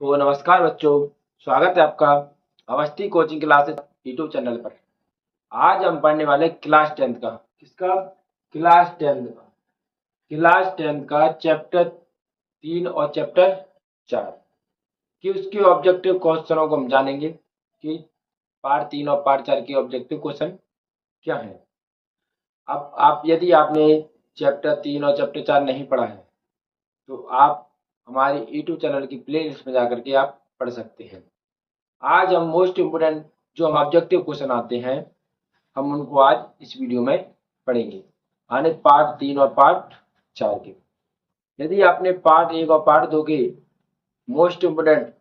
तो नमस्कार बच्चों, स्वागत है आपका Awasthi coaching classes YouTube channel पर। आज हम पढ़ने वाले क्लास 10 का। किसका? क्लास 10 का चैप्टर 3 और चैप्टर 4 कि उसके ऑब्जेक्टिव क्वेश्चनों को हम जानेंगे कि पार्ट 3 और पार्ट 4 के ऑब्जेक्टिव क्वेश्चन क्या है। अब आप यदि आपने चैप्टर 3 और चैप्टर 4 नहीं पढ़ा है तो आप हमारे यूट्यूब चैनल की प्ले लिस्ट में जाकर के आप पढ़ सकते हैं। आज हम मोस्ट इम्पोर्टेंट जो हम ऑब्जेक्टिव क्वेश्चन आते हैं हम उनको आज इस वीडियो में पढ़ेंगे, आने पार्ट 3 और पार्ट 4 के। यदि आपने पार्ट 1 और पार्ट 2 के मोस्ट इम्पोर्टेंट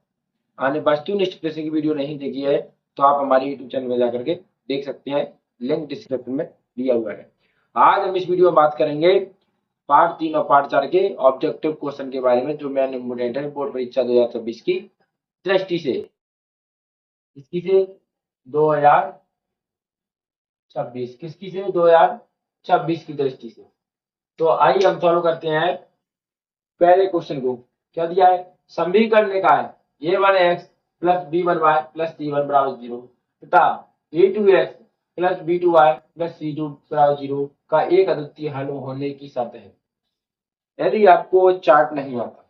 आने वस्तुनिष्ठ प्रश्न की वीडियो नहीं देखी है तो आप हमारे यूट्यूब चैनल में जाकर के देख सकते हैं, लिंक डिस्क्रिप्शन में दिया हुआ है। आज हम इस वीडियो में बात करेंगे पार्ट 3 और पार्ट 4 के ऑब्जेक्टिव क्वेश्चन के बारे में जो मेन इम्पोर्टेंट है बोर्ड परीक्षा 2024 की दृष्टि से। इसकी से 2026 किसकी से 2026 की दृष्टि से। तो आइए हम सॉल्व करते हैं पहले क्वेश्चन को। क्या दिया है? समीकरण लिखा है a1x plus b1y plus c1 बराबर 0 तथा a2x plus b2y plus c2 बराबर 0 का एक अद्वितीय हल होने की शर्त है। यदि आपको चार्ट नहीं आता,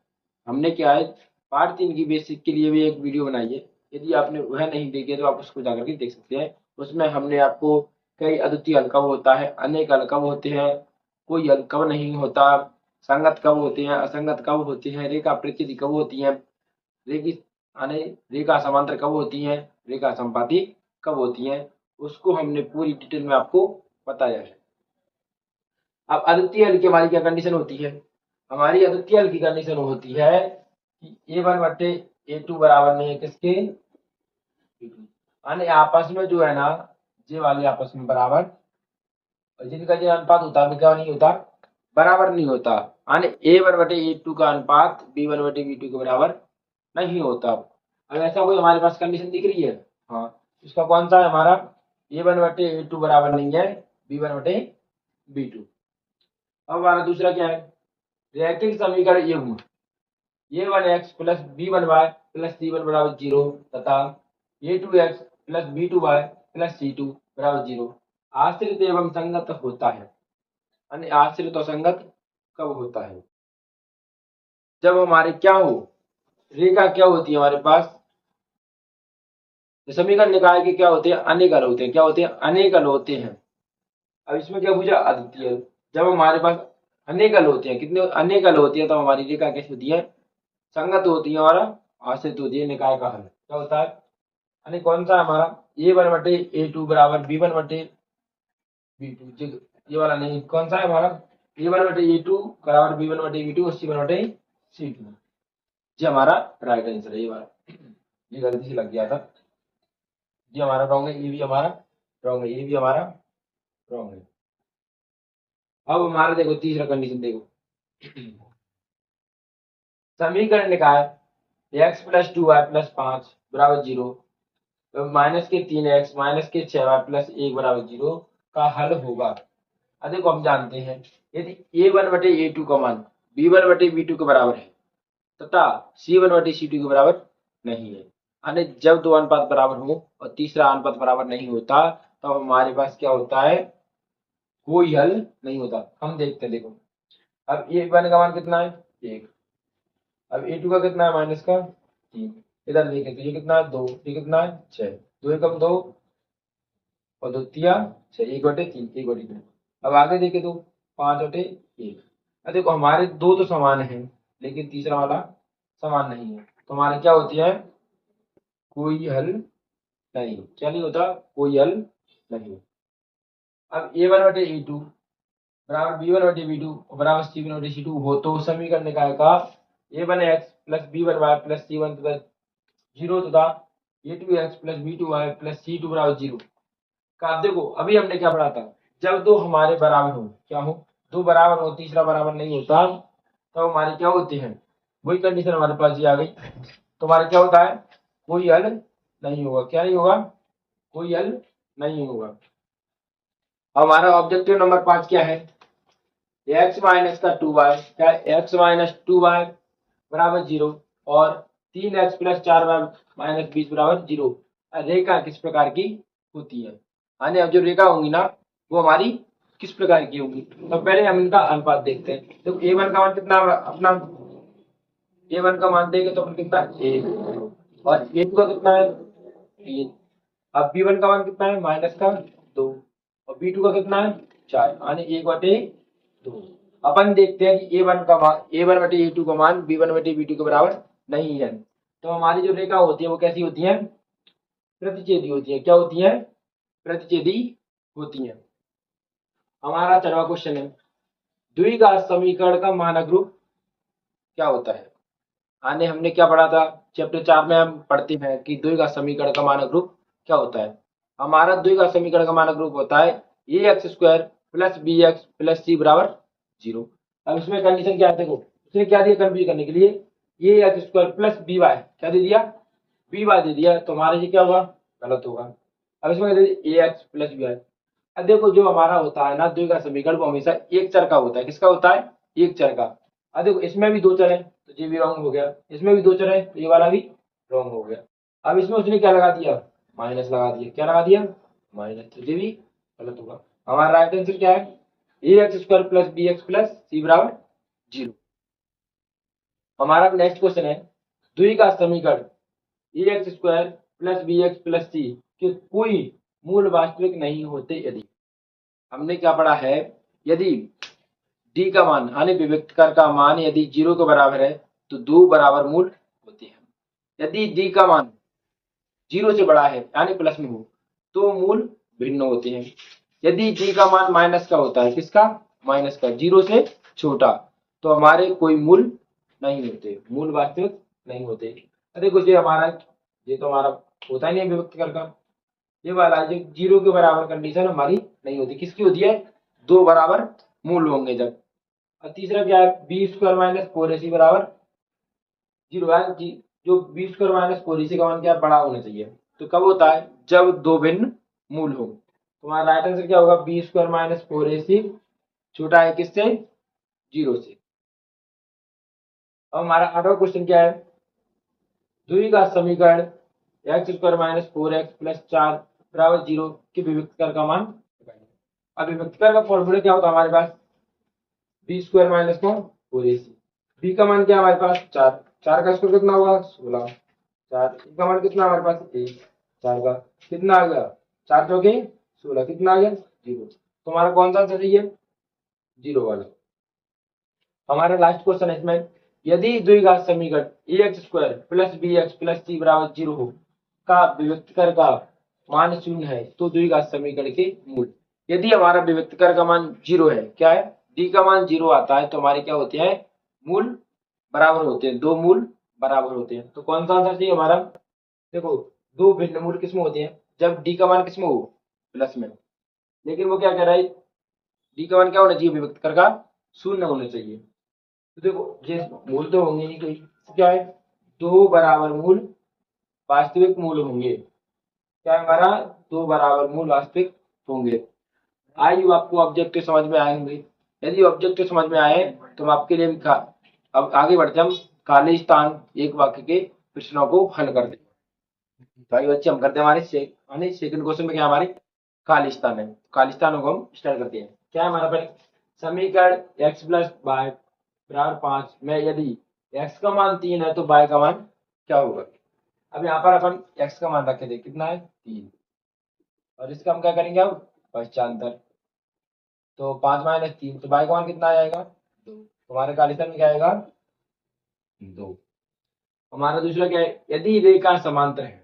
हमने क्या है पार्ट 3 की बेसिक के लिए भी एक वीडियो बनाई है, यदि आपने वह नहीं देखी तो आप उसको जाकर के देख सकते हैं। उसमें हमने आपको कई अद्वितीय हल कब होता है, अनेक हल कब होते हैं, कोई हल कब नहीं होता, संगत कब होते हैं, असंगत कब होते हैं, रेखा प्रकृति कब होती है, रेखा समांतर कब होती है, रेखा संपाती कब होती है, उसको हमने पूरी डिटेल में आपको बताया है। अब अद्वितीय हल की हमारी क्या कंडीशन होती है? हमारी अद्वितीय हल की कंडीशन होती है कि a1/a2 बराबर नहीं है किसके? यानी आपस में जो है ना, ये वाले आपस में बराबर, और जिनका जो अनुपात होता है क्या नहीं होता? बराबर नहीं होता। यानी a1/a2 का अनुपात b1/b2 के बराबर नहीं होता। अब ऐसा कोई हमारे पास कंडीशन दिख रही है? हाँ, इसका कौन सा है हमारा? a1/a2 बराबर नहीं है b1/b2। अब हमारा दूसरा क्या है? रैखिक समीकरण ये हुआ a1x plus b1y plus c1 बराबर 0 तथा a2x plus b2y plus c2 बराबर 0 आश्रित एवं संगत होता है। यानी आश्रित और संगत कब होता है? जब हमारे क्या हो, रेखा क्या होती है हमारे पास, समीकरण लिखा है कि क्या होते हैं? अनेक हल होते हैं। क्या होते हैं? अनेक हल होते हैं। अब इसमें क्या पूछा? अद्वितीय हल। जब हमारे पास अनेक हल होते हैं, कितने अनेक हल होती है, तो हमारी रेखा कैसी होती है? संगत होती है और आश्रित होती है। निकाय का हल क्या होता है? यानी कौन सा हमारा a1/a2 बराबर b1/b2, ये वाला नहीं, कौन सा है हमारा? a1/a2 बराबर b1/b2 और c1/c2। ये हमारा राइट आंसर है। ये वाला ये गलती से लग गया था, ये हमारा रॉन्ग है, ये भी हमारा रॉन्ग है, ये भी हमारा रॉन्ग है। अब हमारा देखो तीसरा कंडीशन देखो, समीकरण लिखा है x प्लस 2y प्लस 5 बराबर 0 माइनस के 3x माइनस के 6y प्लस 1 बराबर 0 का हल होगा। अब देखो हम जानते हैं यदि a1/a2 का मान b1/b2 के बराबर है तथा c1/c2 के बराबर नहीं है, यानी जब दो अनुपात बराबर हो और तीसरा अनुपात बराबर नहीं होता तब हमारे पास क्या होता है? कोई हल नहीं होता। हम देखते हैं, देखो अब a1 का मान कितना है? 1। अब a2 का कितना है? माइनस का 3। इधर देखें तो ये कितना है? 2। ये कितना है? 6। 2 एकम 2 और 2 तिया 6, 1/3 1/2। अब आगे देखें तो 5/1। अब देखो हमारे दो तो समान है लेकिन तीसरा वाला समान नहीं है, तो हमारे क्या होती है? कोई हल नहीं। क्या नहीं होता? कोई हल नहीं। अब a1/a2 बराबर b1/b2 बराबर c1/c2 हो तो समीकरण निकाय का a1x plus b1y plus c1 तथा 0 तथा a2x plus b2y plus c2 बराबर 0 का। आप देखो अभी हमने क्या पढ़ा था, जब दो हमारे बराबर हो, क्या हो? दो बराबर हो, तीसरा बराबर नहीं होता, तब हमारे क्या होते हैं? वही कंडीशन हमारे पास ये आ गई। तो हमारे क्या होता है? कोई हल नहीं होगा। क्या नहीं होगा? कोई हल नहीं होगा। अब हमारा ऑब्जेक्टिव नंबर 5 क्या है? x माइनस का 2y, क्या x माइनस 2y बराबर 0 और 3x प्लस 4y माइनस 20 बराबर 0। रेखा किस प्रकार की होती है? यानी अब जो रेखा होंगी ना वो हमारी किस प्रकार की होगी? तो पहले हम इनका अनुपात देखते हैं। तो a1 का मान कितना अपना a1 का मान देंगे तो अपन कितना 1 और a2 का कितना है 3। अब b1 का मान कितना है माइनस का 2 और b2 का कितना है 4 यानी 1/2। अपन देखते हैं कि a1 का मान a1/a2 का मान b1/b2 के बराबर नहीं है। तो हमारी जो रेखा होती है वो कैसी होती है? प्रतिच्छेदी होती है। क्या होती है? प्रतिच्छेदी होती है। हमारा 4वां क्वेश्चन है, द्विघात समीकरण का मानक रूप क्या होता है? आने हमने क्या पढ़ा था चैप्टर 4 में? हम पढ़ते हैं कि द्विघात समीकरण का मानक रूप क्या होता है। हमारा द्विघात समीकरण का मानक रूप होता है ax² plus bx plus c बराबर 0। अब इसमें कंडीशन क्या है? देखो उसने क्या दिया कंफ्यूज करने के लिए ax² प्लस by क्या दे दिया? by दे दिया। तो हमारा ये क्या होगा? गलत होगा। अब इसमें ax प्लस by। अब देखो जो हमारा होता है ना द्विघात समीकरण वो हमेशा एक चर का होता है। किसका होता है? एक चर का। अब देखो इसमें भी दो चर है तो ये भी रॉन्ग हो गया, इसमें भी दो चर है तो ये वाला भी रॉन्ग हो गया। अब इसमें उसने क्या लगा दिया? माइनस लगा दिया। क्या लगा दिया? माइनस। तो ये भी गलत होगा। हमारा राइट आंसर क्या है? ax² plus bx plus c बराबर 0। हमारा नेक्स्ट क्वेश्चन है, द्विघात समीकरण ax² plus bx plus c के कोई मूल वास्तविक नहीं होते यदि। हमने क्या पढ़ा है? यदि डी का मान यानी विविक्तकर का मान यदि 0 के बराबर है तो दो बराबर मूल होते हैं। यदि डी का मान 0 से बड़ा है यानी प्लस में हो तो मूल भिन्न होते हैं। यदि डी का मान माइनस का होता है, किसका? माइनस का, 0 से छोटा, तो हमारे कोई मूल नहीं होते, मूल वास्तविक नहीं होते। देखो ये तो हमारा होता ही नहीं विविक्तकर का। ये वाला जो 0 के बराबर कंडीशन हमारी नहीं होती। किसकी होती है? दो बराबर मूल होंगे जब। और तीसरा क्या है? b² माइनस 4ac बराबर 0 है। जो b² माइनस 4ac का मान क्या बड़ा होना चाहिए। तो कब होता है? जब दो भिन्न मूल हो। तुम्हारा राइट आंसर क्या होगा? b² माइनस 4ac छोटा है किससे? 0 से। अब हमारा 8वां क्वेश्चन क्या है? द्विघात समीकरण x² माइनस 4x प्लस 4 बराबर 0 के विविक्तकर का मान। अब विविक्तकर का फॉर्मूला क्या होता है हमारे पास? b² माइनस का 4ac। b का मान क्या है हमारे पास? 4। 4 का स्क्वायर कितना होगा? 16। 4 का मान कितना हमारे पास? 1। 4 का कितना आ गया? 4 चौके 16 कितना आ गया? 0। तो हमारा कौन सा आंसर सही है? 0 वाला। हमारा लास्ट क्वेश्चन है इसमें, यदि द्विघात समीकरण ax² plus bx plus c बराबर 0 हो का विविक्तकर का मान 0 है तो द्विघात समीकरण के मूल। यदि हमारा विविक्तकर का मान 0 है, क्या है? d का मान 0 आता है तो हमारे क्या होते हैं? मूल बराबर होते हैं, दो मूल बराबर होते हैं। तो कौन सा आंसर चाहिए हमारा? देखो दो भिन्न मूल किसमें होते हैं? जब d का मान किसमें हो? प्लस में। लेकिन वो क्या कह रहा है? d का मान क्या होना चाहिए? विविक्तकर का 0 होना चाहिए। तो देखो ये मूल तो होंगे नहीं कोई, तो क्या है? दो बराबर मूल वास्तविक मूल होंगे। क्या है हमारा? दो बराबर मूल वास्तविक होंगे। आई आपको ऑब्जेक्टिव समझ में आए होंगे। यदि ऑब्जेक्टिव समझ में आए तो हम आपके लिए भी अब आगे बढ़ते हम खाली स्थान एक वाक्य के प्रश्नों को हल करते हैं। तो आइए बच्चे हम करते हैं हमारे सेकंड क्वेश्चन में क्या हमारे खाली स्थान है। खाली स्थानों को हम स्टार्ट करते हैं। क्या है हमारा पहले? समीकरण x प्लस वाई बराबर 5 में यदि x का मान 3 है तो y का मान क्या होगा? अब यहाँ पर अपन x का मान रखे थे, कितना है? 3। और इसका हम क्या करेंगे अब? पश्चांतर। तो 5 माइनस 3 तो y का मान कितना आ जाएगा? 2। तुम्हारे खाली स्थान में क्या आएगा? 2। हमारा दूसरा क्या है? यदि रेखा समांतर है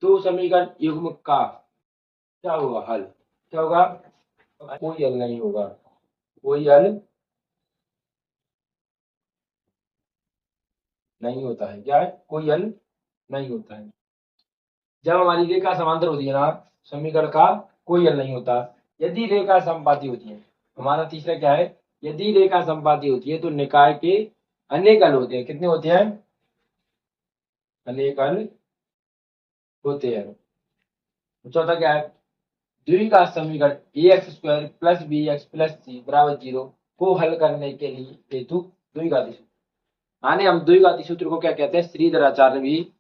तो समीकरण युग्म का क्या होगा? हल। क्या होगा? कोई हल नहीं होगा, कोई हल नहीं होता है। क्या है? कोई हल नहीं होता है। जब हमारी रेखा समांतर होती है ना समीकरण का कोई हल नहीं होता। यदि रेखा समपाती होती है, हमारा तीसरा क्या है? यदि रेखा समपाती होती है तो निकाय के अनेक हल होते हैं। कितने होते हैं? अनेक हल होते हैं। चौथा क्या है? द्विघात समीकरण ax² plus bx plus c बराबर 0 को हल करने के लिए हेतु द्विघाती सूत्र। आने हम द्विघाती सूत्र को क्या कहते हैं, श्रीधराचार्य भी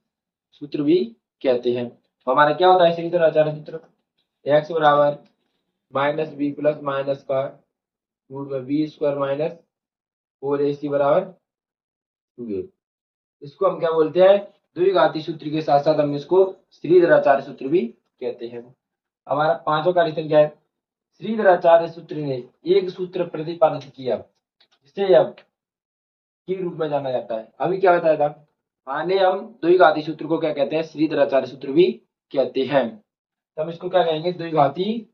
सूत्र भी कहते हैं। तो हमारा क्या होता है श्रीधराचार्य सूत्र, एक्स बराबर माइनस बी प्लस माइनस का रूट में बी स्क्वायर माइनस 4ac बराबर 2a। इसको हम क्या बोलते हैं, द्विघाती सूत्र के साथ साथ हम इसको श्रीधराचार्य सूत्र भी कहते हैं। हमारा पांचवा क्वेश्चन क्या है, श्रीधराचार्य सूत्र ने एक सूत्र प्रतिपादित किया जिसे अब के रूप में जाना जाता है। अभी क्या बताया था, आने हम द्विघाती सूत्र को क्या कहते हैं, श्रीधराचार्य सूत्र भी कहते हैं। तो हम इसको क्या कहेंगे, द्विघाती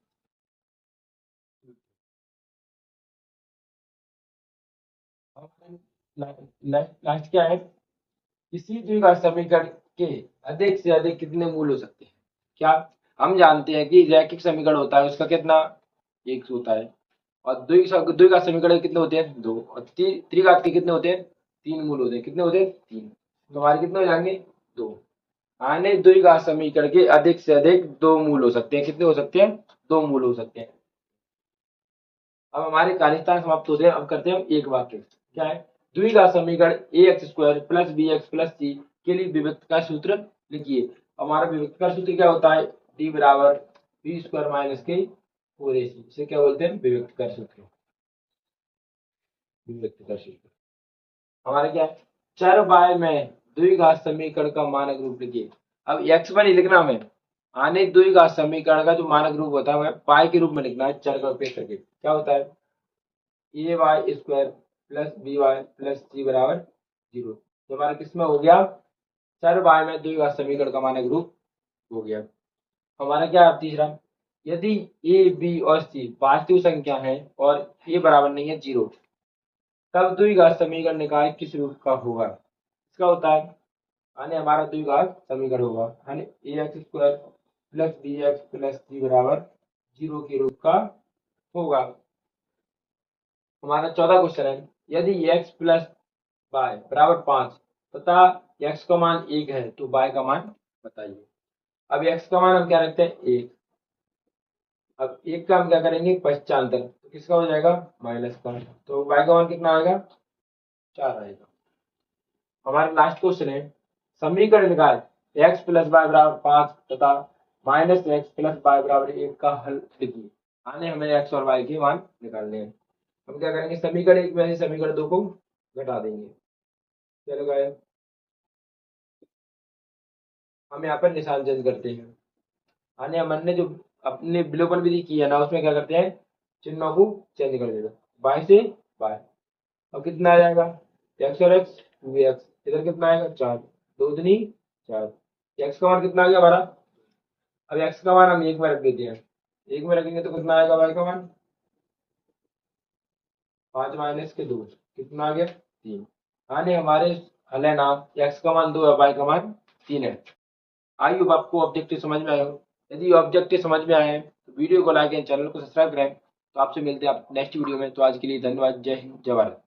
लास्ट क्या है, किसी द्विघात समीकरण के अधिक से अधिक कितने मूल हो सकते हैं। क्या हम जानते हैं कि रैखिक समीकरण होता है उसका कितना एक होता है, और द्विघात समीकरण कितने होते हैं दो, और त्रिघात के कितने होते हैं तीन मूल होते हैं। कितने होते हैं तीन, तो हमारे कितने हो जाएंगे दो। आने द्विघात समीकरण के अधिक से अधिक दो मूल हो सकते हैं। कितने हो सकते हैं, दो मूल हो सकते हैं। अब हमारे कार्यस्थान समाप्त होते हैं। अब करते हैं एक वाक्य, क्या है, द्विघात समीकरण ax² plus bx plus c के लिए विभक्त का सूत्र लिखिए। हमारा विभक्त का सूत्र क्या होता है, d बराबर b² माइनस के 4ac। इसे क्या बोलते हैं, विभक्त का सूत्र। विभक्त का सूत्र हमारा क्या है, चर y में द्विघात समीकरण का मानक रूप लिखिए। अब x पर नहीं लिखना हमें, आने द्विघात समीकरण का जो मानक रूप होता है वह पाई के रूप में लिखना है, चर का उपयोग करके। क्या होता है, ay² plus by plus c बराबर 0। तो हमारा किसमें हो गया, चर y में द्विघात समीकरण का मानक रूप हो गया। हमारा क्या है तीसरा, यदि a b और c वास्तविक संख्या है और a बराबर नहीं है 0, तब द्विघात समीकरण निकाय किस रूप का होगा। इसका होता है, यानी हमारा द्विघात समीकरण होगा यानी ax² plus bx plus c बराबर 0 के रूप का होगा। हमारा 14 क्वेश्चन है, यदि x प्लस y बराबर 5 तथा x का मान 1 है तो y का मान बताइए। अब x का मान हम क्या रखते हैं 1, अब 1 का हम क्या करेंगे पश्चांतर, तो किसका हो जाएगा माइनस का, तो y का मान कितना आएगा 4 आएगा। हमारा लास्ट क्वेश्चन है, समीकरण निकाय x प्लस y बराबर 5 तथा माइनस एक्स प्लस y बराबर 1 का हल लिखिए। आने हमें x और y के मान निकालने हैं। हम क्या करेंगे, समीकरण 1 में से समीकरण 2 को घटा देंगे। क्या लगाया, हम यहाँ पर निशान चेंज करते हैं। आने हमने जो अपने विलोपन विधि की है ना, उसमें क्या करते हैं चिन्हों को चेंज कर देते हैं, बाई से बाय। अब कितना आ जाएगा, एक्स और एक्स 2x, इधर कितना आएगा 4, 2 दूनी 4। एक्स का मान कितना आ गया हमारा, अब एक्स का मान हम 1 में रख देते हैं, 1 में रखेंगे तो कितना आएगा वाई का मान 5 माइनस के 2, कितना आ गया 3। आने हमारे हल है ना, एक्स का मान 2 है, वाई का मान 3 है। आई होप आपको ऑब्जेक्टिव समझ में आए हो। यदि ऑब्जेक्टिव समझ में आए हैं तो वीडियो को लाइक एंड चैनल को सब्सक्राइब करें। तो आपसे मिलते हैं आप नेक्स्ट वीडियो में। तो आज के लिए धन्यवाद, जय हिंद जय भारत।